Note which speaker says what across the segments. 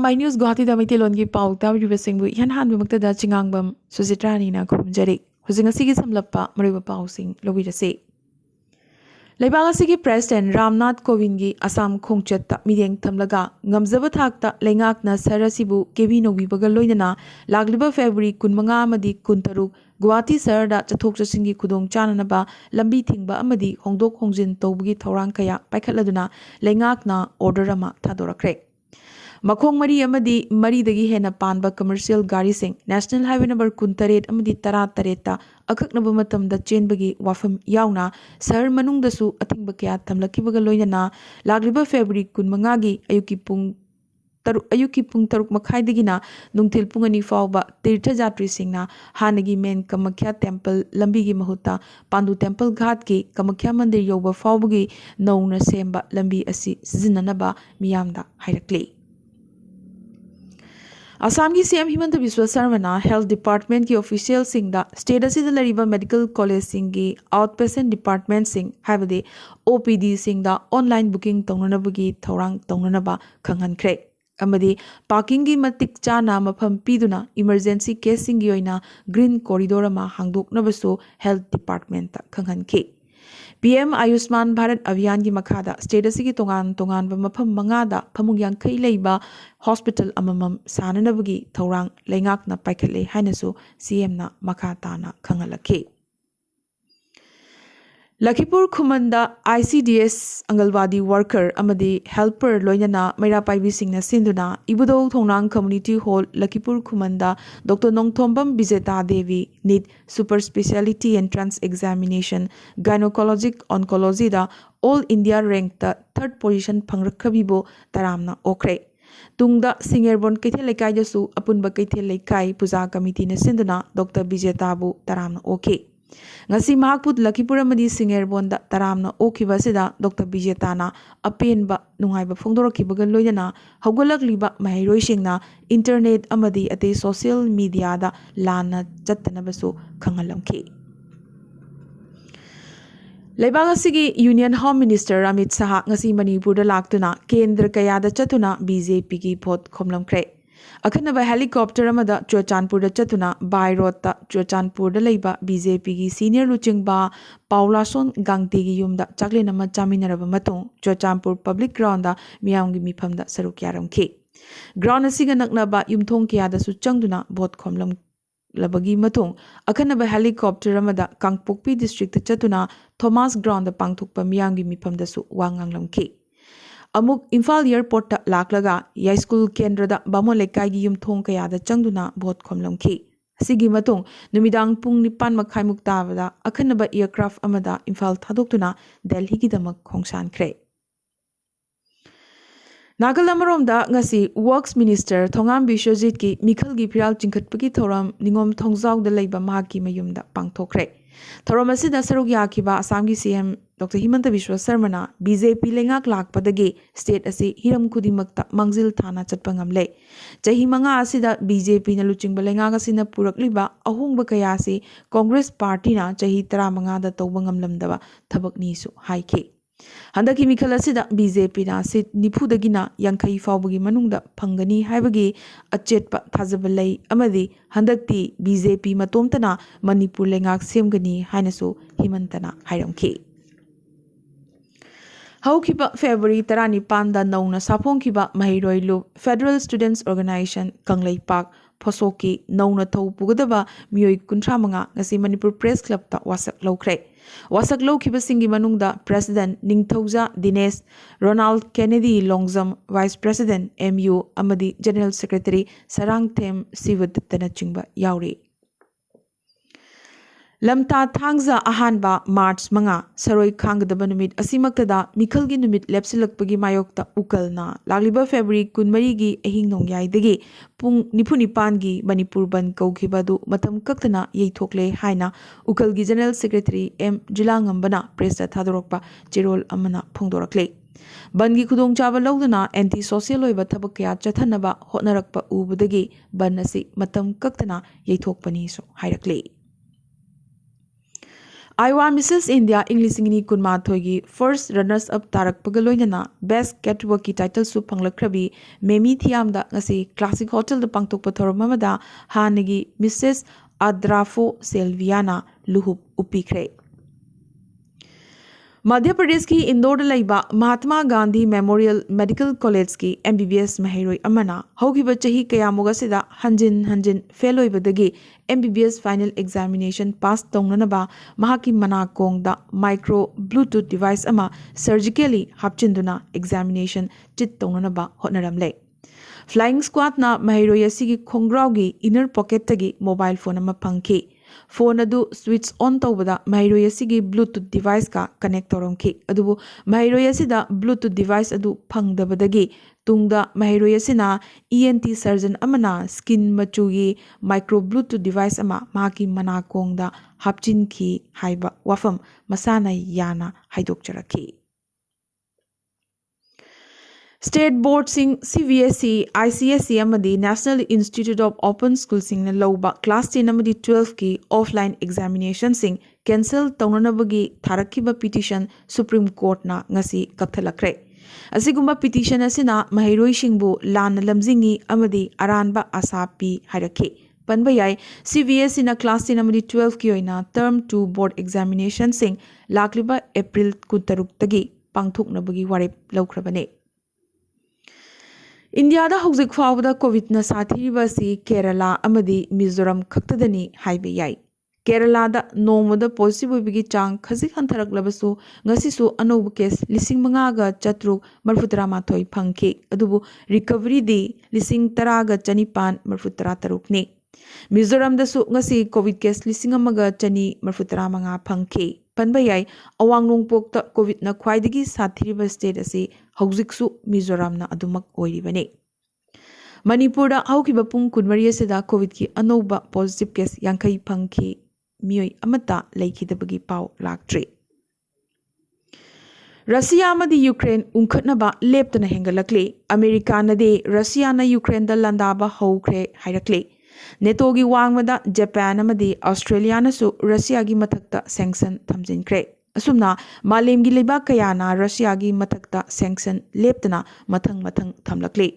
Speaker 1: My news Guwahati da Maitilongi Pao Tabribasingbu Yan Hanbamuktada Chingangbam Susitrani Kumjari, Husing a Sigi Samlapa, Mariba Pao Sing, Lobita Leibang President Ramnath Kovingi Assam Khongchetta Mideng Tamlaga Ngamzaba Thakta Lengakna Sarasibu Kevino Bibagaloidana Lagliba February Kunmanga Amadi Kuntaruk Guwahati Sarada Chathok Chasingi Kudong Chananaba Lambi Thingba Amadi Hongdok Hongjin Taubugi Taurang Kaya Paikhatladuna Lengakna Order Ama Thadorakre Makhong Mari Amadi Mari Dagi Hena Panba Commercial Gari Sing National Highway number Kuntaret Amadi Tara Tareta Akaknaba Matamda Chenbagi Wafam Yauna Sahar Manungdasu Atingba Kaya Tamlakibaga Loinana Lagliba February Kunmangagi Ayuki Pung Taruk Makhaidagina Nungtil Pungani Fauba Tirtha Jatri Singna Hanagi Men Kamakya Temple Lambigi Mahuta Pandu Temple Ghat ki Kamakya Mandir Yoba Faubagi Nauna Semba Lambi Asi Zinanaba Miyamda Hairakli Assam की CM Himanta Biswa Sarma health department की official सिंगदा state असिदा लरिबा medical college सिंगी outpatient department सिंग हाइबदे OPD सिंगदा online booking तौननबगी थौरांग तौननबा खंगनख्रे अमदी पार्किंग की मतिक चाना मफम पीदुना इमरजेंसी केस सिंगी ओइना ग्रीन कॉरिडोर मा हांगदोकनबसो हेल्थ डिपार्टमेंट खंगनखे PM Ayushman Bharat Abhiyan ki makhada state asigi tongan mafam mangada phamung yankhai leiba hospital amamam sananabagi thorang lengak na paikhatle hainasu CM na makha tana khangalakhe Lakhipur Khumanda ICDS Angalwadi worker amadi helper loinana Maira Paibi Singna Sinduna Ibudo Thongnang Community Hall Lakhipur Khumanda Dr. Nongthombam Bijeta Devi NEET Super Speciality Entrance Examination Gynecologic Oncology da All India ranked the 3rd position Phangrakhabibo Taramna Okre Tungda Singerbon Kaithel Lekai Jasu Apunba Kaithel Lekai Puja Committee na Sinduna Dr. Bijeta Bu Taramna Okay Ngasi mahakput Lakhipur amadi Singerbonda taramna okhiba sida Dr. Bijetana apenba nungaiba phongdorakibaga loinana haugalakliba mahairoisingna internet amadi ate social media da lana chattanabasu khangalamkhi Leibang asigi Union Home Minister Amit Saha ngasi Manipur da laktuna kendra kayada chatuna BJP ki vote khomlamkre Akhanaba helicopter amada Churachandpur da chatuna by road ta Churachandpur da leiba BJP gi senior luchingba Paulason Gangte gi yumda chaklin ama chaminaraba matung Churachandpur public ground da miyam gi mifam da saruk yaramkhe ground asiga naknaba yumthong kya da su changduna vote khomlam labagi matung akhanaba helicopter amada Kangpokpi district ta chatuna Thomas ground da pangthukpa miyam gi mifam da su wanganglamkhe Amuk Imphal Airport ta laklaga Yai School Kendra da Bamo Lekai gi yumthong kaya da changduna vote khomlamkhi Sigi matung numidang pung nipan makhai muktabada akhanaba aircraft amada Imphal thadoktuna Delhi gi damak khongsan khre Nagalamorom da ngasi Works Minister Thongam Bishojit ki Mikhal gi phiral chingkhatpagi thoram ningom thongjaw da leiba mahaki mayum da pangthokre Thoram asida saruk yakiba Assam gi CM Dr. Himanta Biswa Sarmana BJP lengak lakpadagi state asi hiram kudimakta mangzil thana chatpangamle chahi manga asida BJP na luchingba lengak asina purakliba ahongba kaya si Congress party na chahi 15 da tawba ngamlamdaba thabakni su haike handaki mikhal asida BJP na sit nifudagina yankhai fawbagi manungda phangani haibagi achetpa thajabalai amadi handakti BJP matomtana Manipur lengak semgani hainasu himantana hairamkhi Haukiba February 15 da nauna sapongkiba Mahiroi Federal Students Organization Kanglei Park Phosoki nauna thau pugadaba mioi 35 ngasi Manipur Press Club ta wasak lokre wasak lokhiba singi manungda President Ningthauja Dinesh Ronald Kennedy Longjam Vice President MU amadi General Secretary Sarangthem Sivadatana chingba yauri Lamta Thangza Ahanba March Manga Saroi Kangdaba Numit Asimaktada Mikhalgi Numit Lepsilakpagi Mayokta Ukalna Lagliba February Kunmari gi Ahing Nongyai Degi Pung Nipunipan gi Manipur Ban Kaukibadu Matam Kaktana Yeithokle Haina Ukalgi General Secretary M Jilangambana Presa Thadorokpa Chirol Amana Phongdorakle Bangi Kudong Chava Lodana anti social oiba thabakya chathanaba hotnarakpa ubudagi Banasi Matam Kaktana Yeithokpani so Hairakle Iowa Mrs. India Englishingini Kunmathoigi first runners up Tarak Pagaloinana Best Catwalk title su Panglakrabi Memi Thiamda ngasi Classic Hotel the Pangtok Pathormamada Hanigi Mrs. Adrafo Selviana Luhup Upikre. Madhya Pradesh की इंदौर लैबा Mahatma Gandhi memorial medical college की MBBS महैरोई अमना हौगिबा चही कयामुगसिदा हंजिन हंजिन फेल होइबदगी MBBS फाइनल एग्जामिनेशन पास तौननबा महाकी मनाकोंगदा माइक्रो ब्लूटूथ डिवाइस अमा सर्जिकली हापचिंदुना एग्जामिनेशन चित तौननबा होनरमले फ्लाइंग स्क्वाड ना महैरोई असिगी खोंग्राउगी इनर पॉकेट तगी मोबाइल फोन अमा फंखी फोन अदु स्विच ऑन तौबदा महैरोई असिगी ब्लूटूथ डिवाइस का कनेक्ट तौरमखी अदुबु महैरोई असिदा ब्लूटूथ डिवाइस अदु फंगदबदगी तुंगदा महैरोई असिना ENT सर्जन अमना स्किन मचुगी माइक्रो ब्लूटूथ डिवाइस अमा माकी मनाकोंगदा हापचिनखी हाइबा वाफम मसाना याना हाइदोकचरखी State Board Sing CBSE, ICSE amadi National Institute of Open School sing lauba Class 10 amadi 12 ki offline examination sing cancel taunanabagi tharakhiba petition Supreme Court na ngasi kakthalakre. Asigumba petition asina mahiroi singbu lan lamzingi amadi aranba asapi hairake. Panbayai CBSE na Class 10 amadi 12 ki oina Term 2 Board Examination sing lakliba April 13 tagi pangthoknabagi warep laukrabane. India hauzik faawda COVID na sathiriba si Kerala amadi Mizoram khaktadani haibe yai. Kerala da nomoda positive bigi chang khazik hantharaklabasu ngasisu anobu case lising mangaga chatruk marfutara mathoi phangki adubu recovery di lising taraga chanipan marfutara tarukni. Mizoram da su ngasi COVID case lising amaga chani marfutara manga phangki. Panbayai awang nungpok ta COVID na khwaidagi sathiriba state asi hauziksu Mizoram na adumak oiribane. Manipur da haukiba pung kunmari asida COVID ki anoba positive case yankai phangki mioi amata laikhidabagi pau laktri. Russia amadi Ukraine unkhatnaba leptana hengalakle America na de Russia na Ukraine da landaba haukre hairakle. NATO gi wangmada Japan amadi Australia na su Russia gi mathakta sanction thamjinkre. Asumna malem gi lebak kayana Russia gi mathakta sanction leptana mathang thamlakle.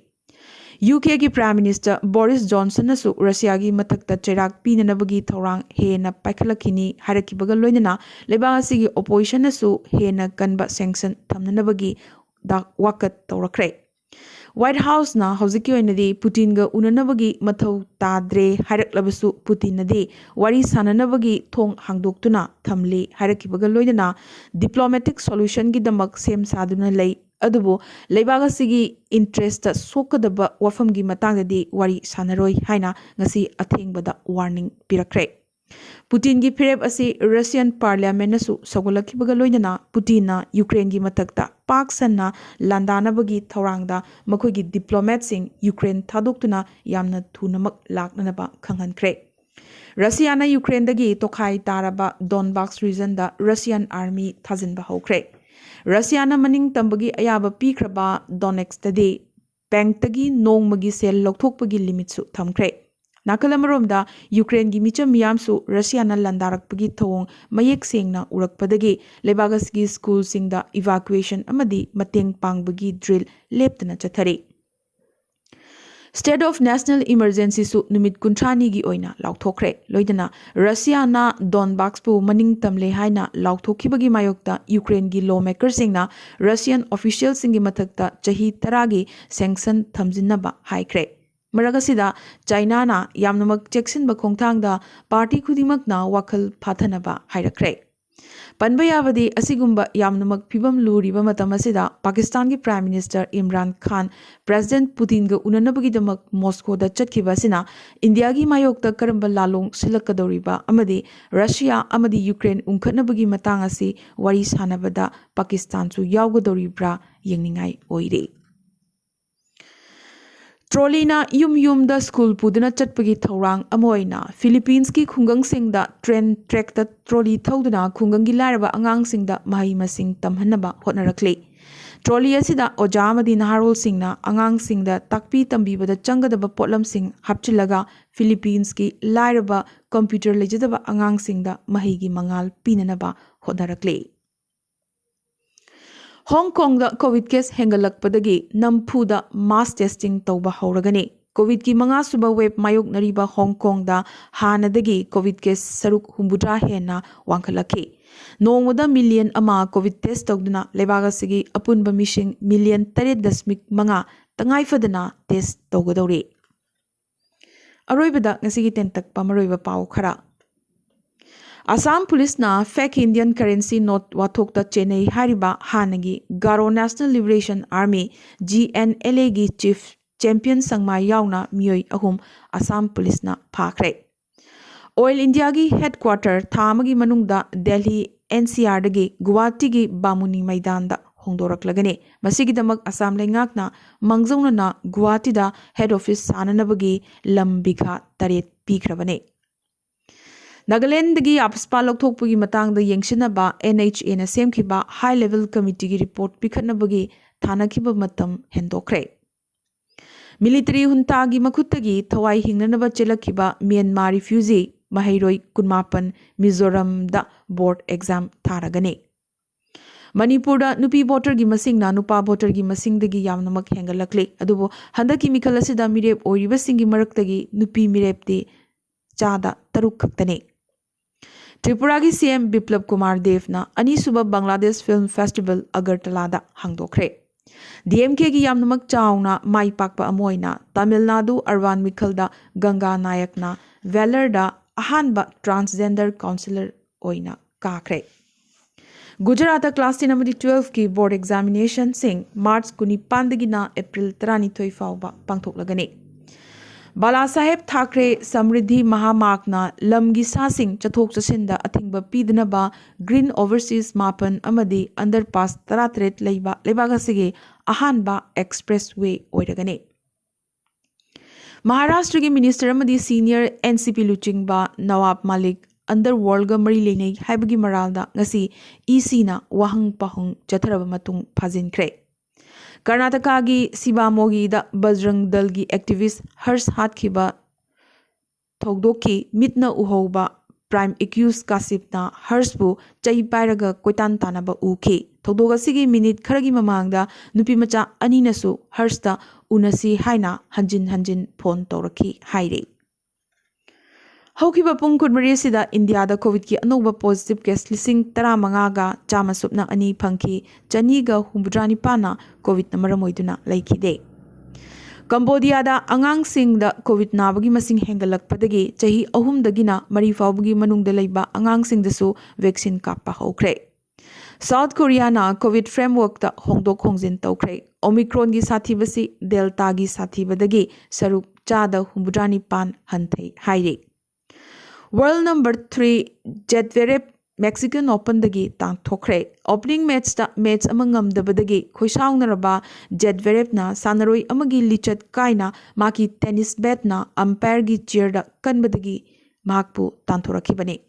Speaker 1: UK gi Prime Minister Boris Johnson na su Russia gi mathakta cherak pinanabagi thorang hena paikhalakini harakibaga loinana lebak asigi opposition na su hena kanba sanction thamnanabagi da wakat tawrakre. White House na hauziki oinadi Putin ga unanabagi mathau tadre hairaklabasu Putin nadi wari sananabagi thong hangdoktuna thamli hairakibaga loidana diplomatic solution gi damak sem saduna lei adubu leibaga sigi interest sokadaba wafam gi matangdadi wari sanaroi haina ngasi athengbada warning pirakre. Putin gi phirep asi Russian parliament na su sagolakibaga loidana Putin na Ukraine gi matakta pak sanna landanabagi thorangda makhoi gi diplomat sing Ukraine thadoktuna yamna thunamak laknanaba khanghankre. Russia na Ukraine dagi tokhai taraba Donbas region da Russian army thajinba hokre. Russia na maning tambagi ayaba pikraba Donetsk tadi bank tagi nongmagi sel lokthokpagi limit su thamkre. Nakalamarom Ukraine gi micham miyam su Russia na landarakpagi thong mayek sengna urakpadagi lebagas gi school singda evacuation amadi mateng pangbagi drill leptana chathari. State of National Emergency su numit kuntrani gi oina laukthokre loidana Russia na Donbas pu maning tamle haina laukthokibagi mayokta Ukraine gi lawmaker singna Russian official singi mathakta chahi taragi sanction thamjinnaba haikre. Maragasida China na yamnamak Jackson bakongtang da party kudimak na wakal pathanaba hairakre. Panbayavadi asigumba yamnamak pibam luriba matamasida Pakistan ki Prime Minister Imran Khan President Putin ga unanabagi damak Moscow da chatkibasina India gi mayokta karamba lalong silakadoriba amadi Russia amadi Ukraine unkhatnabagi matang asi wari sanabada Pakistan su yawgadoribra yengningai oire. Trollina yum da school puduna chatpagi thorang amoina Philippines ki khungang singda train track da trolley thoduna khungang gi laraba angang singda mahi masing tamhanaba hotnarakle Trolley asida oja amadi naharolsingna angangsingda takpi tambibada changadaba potlamsing hapchilaga Philippines ki lairaba computer lejadaba angangsingda mahigi mangal pinanaba hodarakle. Hong Kong da COVID case hengalakpadagi nampuda mass testing tauba hauragani. COVID ki mga suba web mayok nariba Hong Kong da hanadagi COVID case saruk humbudra hena wangkalaki. Nongwada million ama COVID test tawduna lebagasigi apunba mishing million 3.8 mga tangay fadana test tawgadawri. Aroybada ngasigi tentak pamaroyba pao khara. Assam Police na fake Indian currency note wathokta Chennai hariba hanagi Garo National Liberation Army GNLA gi chief champion sangma yauna miyoi ahum Assam Police na phakre. Oil India gi headquarter thamagi manungda Delhi NCR dagi Guwahati gi Bamuni Maidan da hongdoraklagane. Masigidamak Assam lengakna mangzauna na Guwahati da head office sananabagi lambigha taret pikrabane. Nagaland dagi apspa lokthokpagi matangda yengsinaba NHA na semkhiba high level committee gi report pikhatnabagi thanakhiba matam hendokre. Military junta gi makhutagi thawai hingnanaba chelakhiba Myanmar refugee mahairoi kunmapan Mizoram da board exam tharagane. Manipur da nupi voter gi masing na nupa voter gi masing dagi yamnamak hengalakle. Adubo handaki mikhala sida mirep oiriba singi maraktagi nupi mirep de chada taruk khaktane. Tripura ki CM Biplab Kumar Dev na Anisuba Bangladesh Film Festival Agartala da hangdokre. DMK ki yamnamak chauna mai pakpa amoina Tamil Nadu Arvan Mikhal da Ganga Nayak na Valor da ahanba transgender counselor oina kakre. Gujarat class 10 amadi 12 ki board examination sing March kuni pandagi na April 32 fauba pangthoklagani. Bala Saheb Thakre Samriddhi Mahamakna Lamgi Sasing Chathok Chasinda Athingba Pidnaba Green Overseas Mapan Amadi Underpass Taratret Lebagasige Ahanba Expressway Oiragane. Maharashtra ki Minister Amadi Senior NCP Luchingba Nawab Malik Underworld ga Mari Lenei Haibagi Maralda Ngasi EC na Wahang Pahung Chatharaba Matung Phajinkre. Karnataka gi Sibamogi da Bajrang Dal gi activist Hars Hatkhiba Thogdoki mitna uhoba prime accused Kasip na Harsbu chai pairaga koitan tanaba uki. Thogdoga sigi minute kharagi mamangda nupi macha aninasu Harsta unasi haina hanjin phone tawraki haire. Haukiba pung kunmari sida India da COVID ki anoba positive case lising tara mangaga chama supna ani phangki chaniga humbudrani pana COVID na maramoiduna laikide. Cambodia da angang sing da COVID nabagi masing hengalakpadagi chahi ahum dagina mari faubagi manungda laiba angang sing dasu vaccine kappa haukre. South Korea na COVID framework da hongdok hongjin tawkre. Omicron gi sathibasi Delta gi sathibadagi saruk chada humbudrani pan hanthai haire. World number 3 Jedverep Mexican Open dagi tang thokre. Opening match da match amangam dabadagi khoisaunaraba Jedverep na sanaroi amagi lichat kaina maki tennis bat na umpire gi chair da kanbadagi mahakpu tanthorakibani.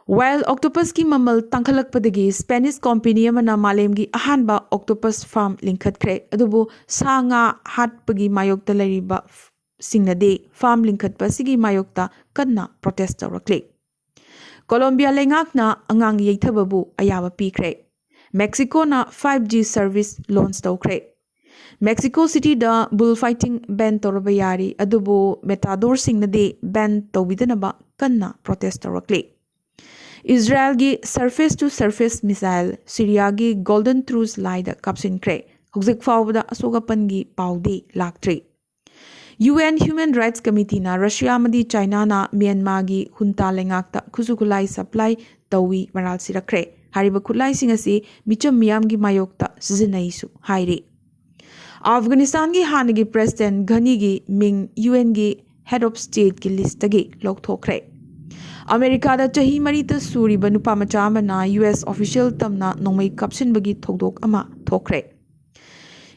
Speaker 1: While octopus ki mamal tangkhalakpadagi Spanish company amana malemgi ahanba octopus farm linkhatkre. Adubu sanga hatpagi mayokta lariba Singnade farm linkatpa sigi mayokta kanna protest tawrakle. Colombia lengakna angang yeithababu ayaba pikre. Mexico na 5G service launch tawkre. Mexico City da bullfighting ban tawrabayari adubu metador singnade ban tawbidanaba kanna protest tawrakle. Israel gi surface to surface missile Syria gi golden truce laida kapsinkre. Hugzik fawbada asogapan gi paudi laktre. UN Human Rights Committee na Russia amadi China na Myanmar gi hunta lengakta khusukulai supply tawi maral sirakre. Hariba khulai singasi micham miyam gi mayokta sizinai su haire. Afghanistan gi hanagi president Ghani gi ming UN gi head of state gi list gi lokthokre. America da chahi marita suri banupa machama na US official tamna nongmai kapsinbagi thogdok ama thokre.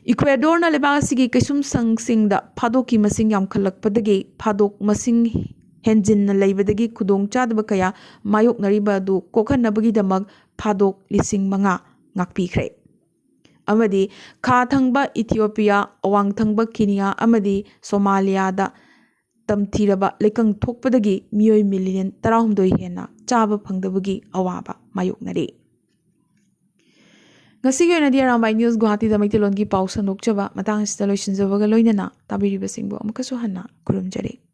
Speaker 1: Ecuador na lebasigi kasum sang sing da phadok ki masing yam khalakpadagi phadok masing henjin na leibadagi khudong chadba kaya mayok nariba du kokhanabagi damag phadok lising manga ngakpikre. amadi kha thangba Ethiopia awang thangba Kenya amadi Somalia tamthiraba lekang thokpadagi miyoi million 16 hena chaba phangdabagi awaba mayoknari ngasi yoina di Arambai News Guwahati da Maitilon gi pau sanokchaba matang sita loisinjabaga loinana tabiribasingbo amakasu hanna kurumjari